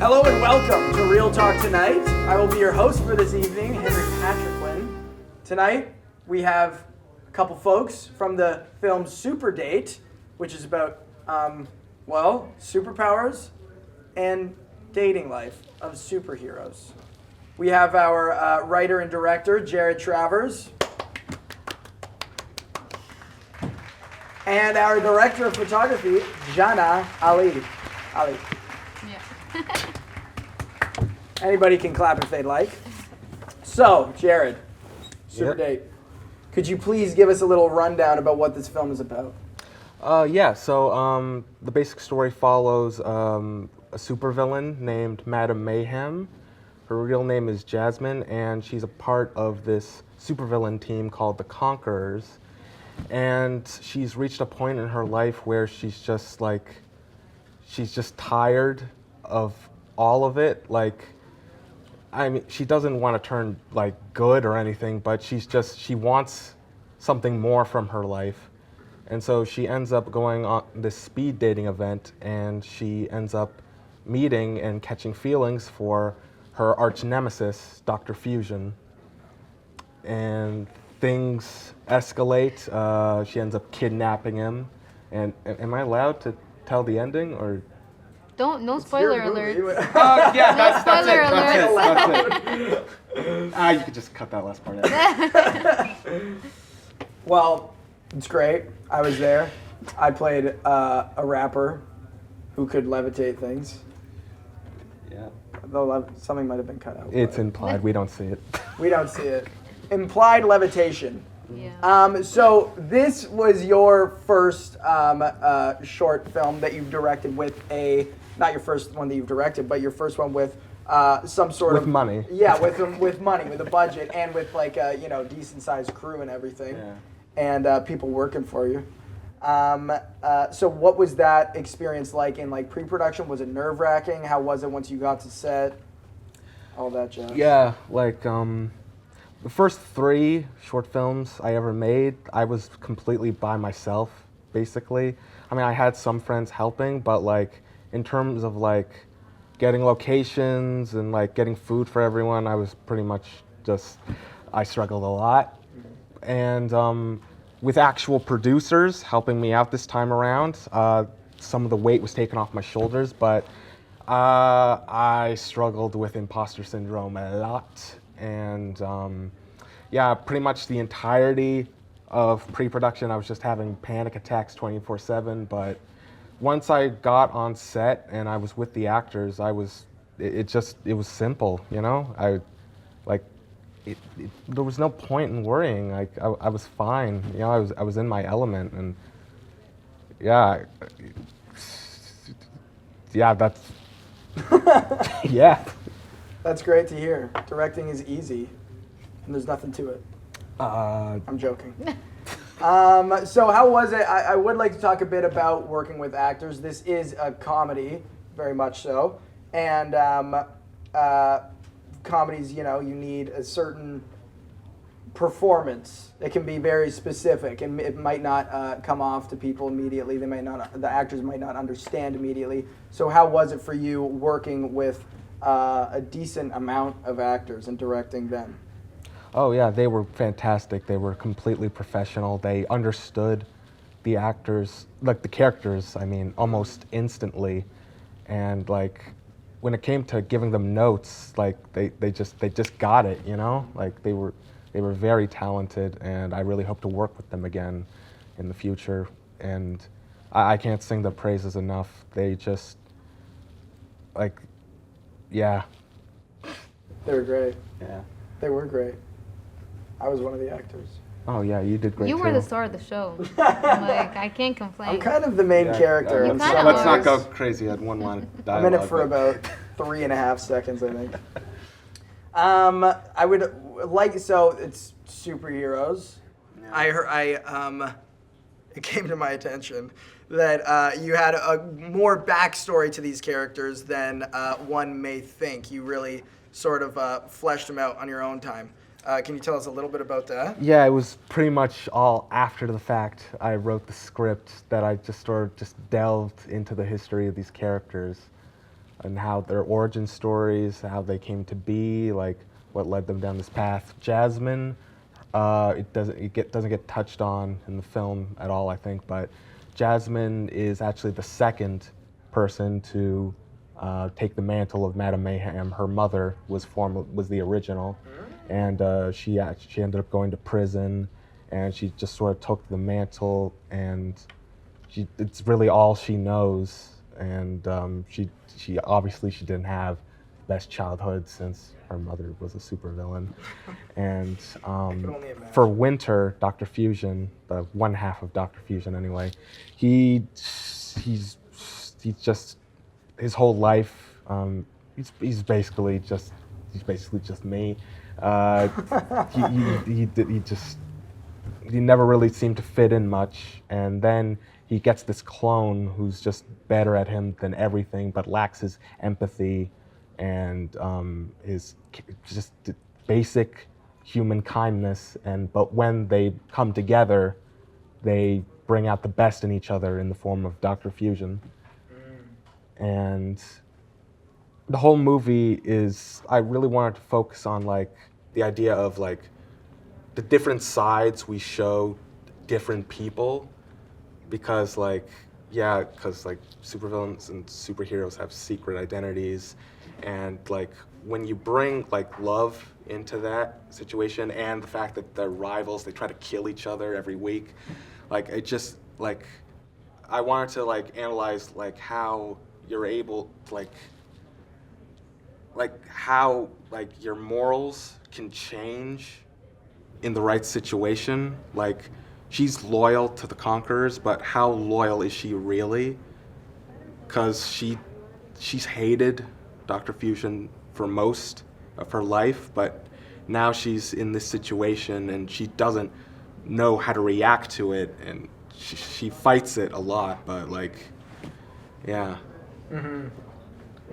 Hello and welcome to Real Talk Tonight. I will be your host for this evening, Henry Patriquin. Tonight, we have a couple folks from the film Super Date, which is about, superpowers and dating life of superheroes. We have our writer and director, Travers. And our director of photography, Jannah Ali. Yeah. Anybody can clap if they'd like. So, Jared, Super Yep. Date. Could you please give us a little rundown about what this film is about? So the basic story follows a supervillain named Madame Mayhem. Her real name is Jasmine, and she's a part of this supervillain team called the Conquerors. And she's reached a point in her life where she's just tired of all of it. She doesn't want to turn good or anything, but she wants something more from her life. And so she ends up going on this speed dating event, and she ends up meeting and catching feelings for her arch nemesis, Dr. Fusion. And things escalate. She ends up kidnapping him. And am I allowed to tell the ending, or? No spoiler alert. That's spoiler it. You could just cut that last part out. Well, it's great. I was there. I played a rapper who could levitate things. Yeah. Though something might have been cut out. It's implied. We don't see it. We don't see it. Implied levitation. Yeah. So this was your first short film that you've directed with not your first one that you've directed, but your first one with some sort of... With money. Yeah, with money, with a budget, and with decent sized crew and everything. Yeah. And people working for you. So what was that experience like in pre-production? Was it nerve-wracking? How was it once you got to set? All that jazz. Yeah, the first 3 short films I ever made, I was completely by myself, basically. I had some friends helping, but in terms of getting locations and getting food for everyone, I was pretty much I struggled a lot. And with actual producers helping me out this time around, some of the weight was taken off my shoulders, but I struggled with imposter syndrome a lot. And pretty much the entirety of pre-production, I was just having panic attacks 24/7. But once I got on set and I was with the actors, it was simple, you know. There was no point in worrying. I was fine, you know. I was in my element, and that's yeah. That's great to hear. Directing is easy, and there's nothing to it. I'm joking. So how was it? I would like to talk a bit about working with actors. This is a comedy, very much so. And comedies, you need a certain performance. It can be very specific, and it might not come off to people immediately. The actors might not understand immediately. So how was it for you working with a decent amount of actors and directing them? Oh yeah, they were fantastic. They were completely professional. They understood the actors, the characters, almost instantly. And when it came to giving them notes, they just got it, you know? They were very talented, and I really hope to work with them again in the future. And I can't sing their praises enough. They just yeah. They were great. Yeah. They were great. I was one of the actors. Oh yeah, you did great. You too. were the star of the show. I can't complain. I'm kind of the main character. You Let's kinda let's not are. go crazy at one line of I'm in dialogue. it for about 3.5 seconds, I think. I would so it's superheroes. Yeah. It came to my attention that you had a more backstory to these characters than one may think. You really sort of fleshed them out on your own time. Can you tell us a little bit about that? Yeah, it was pretty much all after the fact. I wrote the script that I just delved into the history of these characters. and how their origin stories, how they came to be, like what led them down this path. Jasmine, it doesn't get touched on in the film at all, I think, but Jasmine is actually the second person to take the mantle of Madame Mayhem. Her mother was the original, and she ended up going to prison, and she just sort of took the mantle, and it's really all she knows, and she obviously she didn't have the best childhood since her mother was a supervillain, and for Winter, Dr. Fusion, the one half of Dr. Fusion anyway, he's just his whole life, he's basically just me. He never really seemed to fit in much, and then he gets this clone who's just better at him than everything, but lacks his empathy and his just basic human kindness. But when they come together, they bring out the best in each other in the form of Dr. Fusion. And the whole movie is, I really wanted to focus on like the idea of like the different sides we show different people, because like supervillains and superheroes have secret identities, and like when you bring like love into that situation and the fact that they're rivals, they try to kill each other every week, like it just like I wanted to like analyze like how you're able to like how like your morals can change in the right situation. Like she's loyal to the Conquerors, but how loyal is she really? Because she's hated Dr. Fusion for most of her life, but now she's in this situation and she doesn't know how to react to it, and she fights it a lot, but like, yeah. Mm-hmm.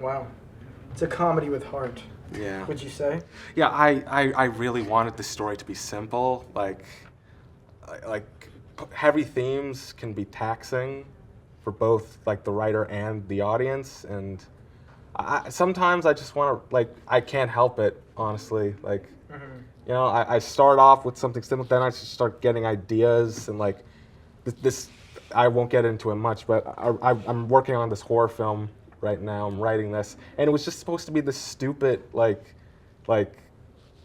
Wow. It's a comedy with heart. Yeah. Would you say? Yeah, I really wanted the story to be simple. Like heavy themes can be taxing for both like the writer and the audience, and sometimes I just want to I can't help it, honestly. Like, you know, I start off with something simple, then I just start getting ideas, and like this I won't get into it much, but I'm working on this horror film right now. I'm writing this, and it was just supposed to be this stupid like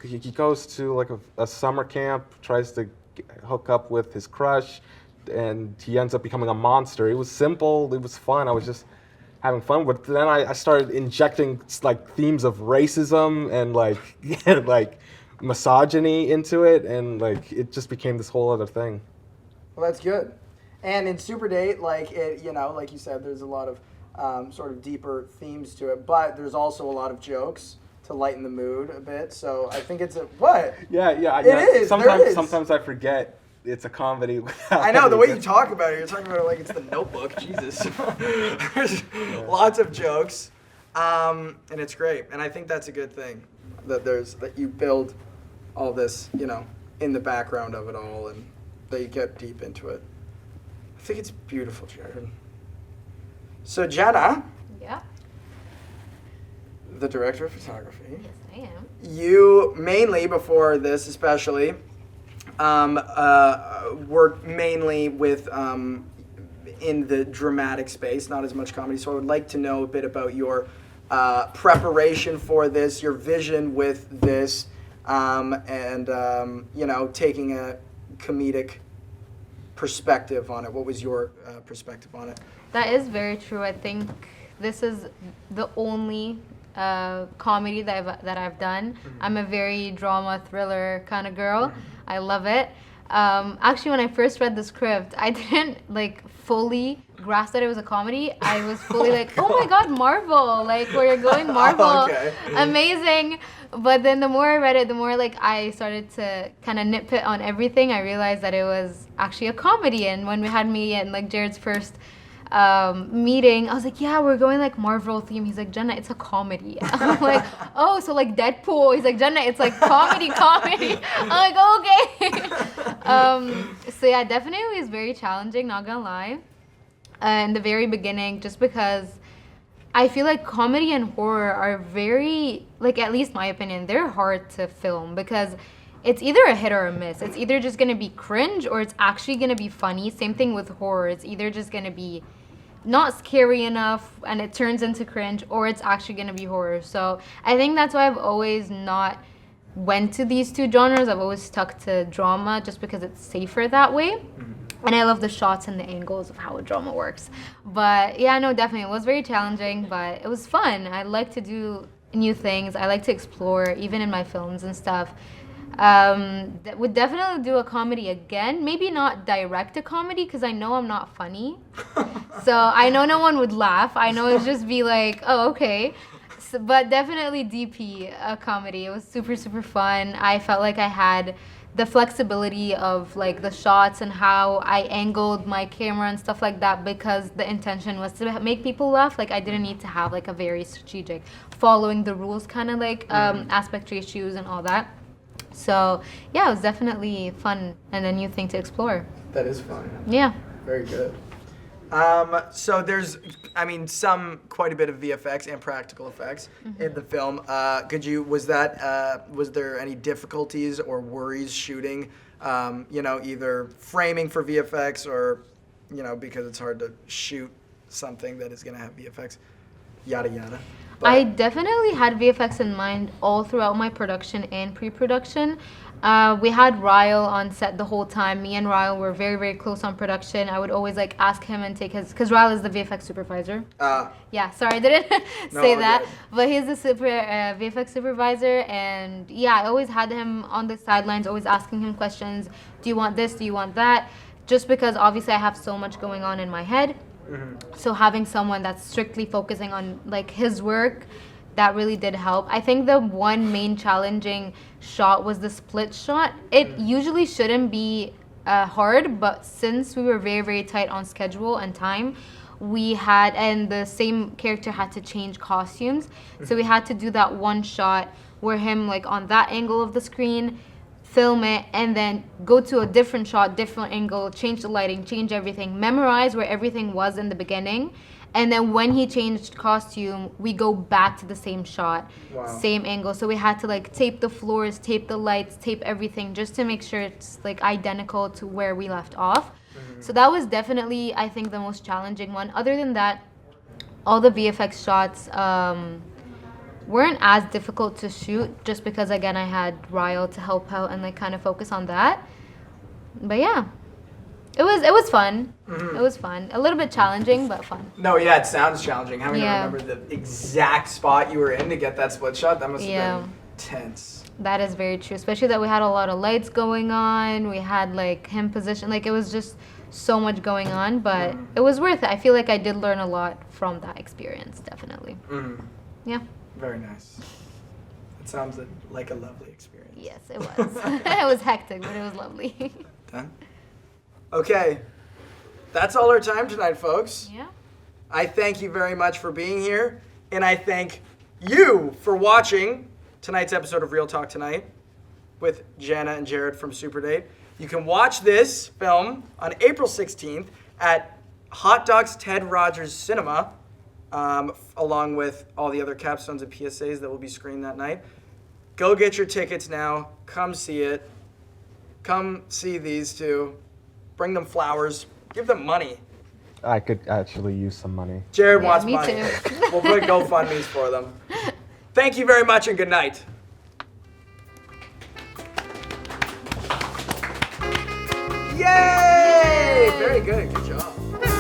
he goes to like a summer camp, tries to hook up with his crush, and he ends up becoming a monster. It was simple, it was fun, I was just having fun, but then I started injecting like themes of racism and like misogyny into it, and like it just became this whole other thing. Well, that's good. And in Super Date, like it, you know, like you said, there's a lot of sort of deeper themes to it, but there's also a lot of jokes to lighten the mood a bit. So I think it's a what? Yeah. It is. Sometimes I forget it's a comedy. I know the way you talk about it. You're talking about it like it's The Notebook. Jesus. There's lots of jokes, and it's great. And I think that's a good thing that you build all this, you know, in the background of it all, and that you get deep into it. I think it's beautiful, Jared. So Jannah. Yeah. The director of photography. Yes, I am. You mainly, before this especially, worked mainly with in the dramatic space, not as much comedy. So I would like to know a bit about your preparation for this, your vision with this, and you know, taking a comedic perspective on it. What was your perspective on it? That is very true. I think this is the only comedy that I've done. I'm a very drama thriller kind of girl. I love it. Actually, when I first read the script, I didn't like fully grasp that it was a comedy. I was fully like, oh my god, Marvel! Like, where you're going, Marvel, Okay. Amazing. But then the more I read it, the more like I started to kind of nitpick on everything. I realized that it was actually a comedy. And when we had me and like Jared's first meeting, I was like, yeah, we're going like Marvel theme. He's like, Jannah, it's a comedy. I'm like, oh, so like Deadpool. He's like, Jannah, it's like comedy. I'm like, okay. So yeah, definitely is very challenging, not gonna lie. In the very beginning, just because I feel like comedy and horror are very, like, at least my opinion, they're hard to film because it's either a hit or a miss. It's either just gonna be cringe or it's actually gonna be funny. Same thing with horror. It's either just gonna be not scary enough and it turns into cringe, or it's actually gonna be horror. So I think that's why I've always not went to these two genres. I've always stuck to drama just because it's safer that way. And I love the shots and the angles of how a drama works. But yeah, no, definitely. It was very challenging, but it was fun. I like to do new things. I like to explore, even in my films and stuff. Would definitely do a comedy again. Maybe not direct a comedy because I know I'm not funny. So I know no one would laugh. I know it'd just be like, oh, okay. So, but definitely DP a comedy. It was super, super fun. I felt like I had the flexibility of like the shots and how I angled my camera and stuff like that because the intention was to make people laugh. Like I didn't need to have like a very strategic following the rules kind of like aspect ratios and all that. So yeah, it was definitely fun and a new thing to explore. That is fun. Yeah. Very good. So there's, quite a bit of VFX and practical effects in the film. Was there any difficulties or worries shooting, either framing for VFX or, because it's hard to shoot something that is going to have VFX, yada, yada. But I definitely had VFX in mind all throughout my production and pre-production. We had Ryle on set the whole time. Me and Ryle were very, very close on production. I would always like ask him and take his, because Ryle is the VFX supervisor. Yeah, sorry, I didn't say that. Good. But he's the VFX supervisor, and yeah, I always had him on the sidelines, always asking him questions. Do you want this? Do you want that? Just because obviously I have so much going on in my head. So having someone that's strictly focusing on like his work, that really did help. I think the one main challenging shot was the split shot. It usually shouldn't be hard, but since we were very, very tight on schedule and time, and the same character had to change costumes. So we had to do that one shot where him like on that angle of the screen, film it, and then go to a different shot, different angle, change the lighting, change everything, memorize where everything was in the beginning. And then when he changed costume, we go back to the same shot, same angle. So we had to like tape the floors, tape the lights, tape everything just to make sure it's like identical to where we left off. So that was definitely, I think, the most challenging one. Other than that, all the VFX shots weren't as difficult to shoot just because, again, I had Ryle to help out and like kind of focus on that. But yeah. It was fun. It was fun. A little bit challenging, but fun. No, yeah, it sounds challenging. Having to remember the exact spot you were in to get that split shot, that must have been tense. That is very true. Especially that we had a lot of lights going on. We had like him positioned. Like it was just so much going on, but it was worth it. I feel like I did learn a lot from that experience, definitely. Yeah. Very nice. It sounds like a lovely experience. Yes, it was. It was hectic, but it was lovely. Done? Okay, that's all our time tonight, folks. Yeah. I thank you very much for being here, and I thank you for watching tonight's episode of Real Talk Tonight with Jannah and Jared from Super Date. You can watch this film on April 16th at Hot Dogs Ted Rogers Cinema, along with all the other capstones and PSAs that will be screened that night. Go get your tickets now. Come see it. Come see these two. Bring them flowers. Give them money. I could actually use some money. Jared wants money. Me too. We'll put GoFundMes for them. Thank you very much and good night. Yay! Very good. Good job.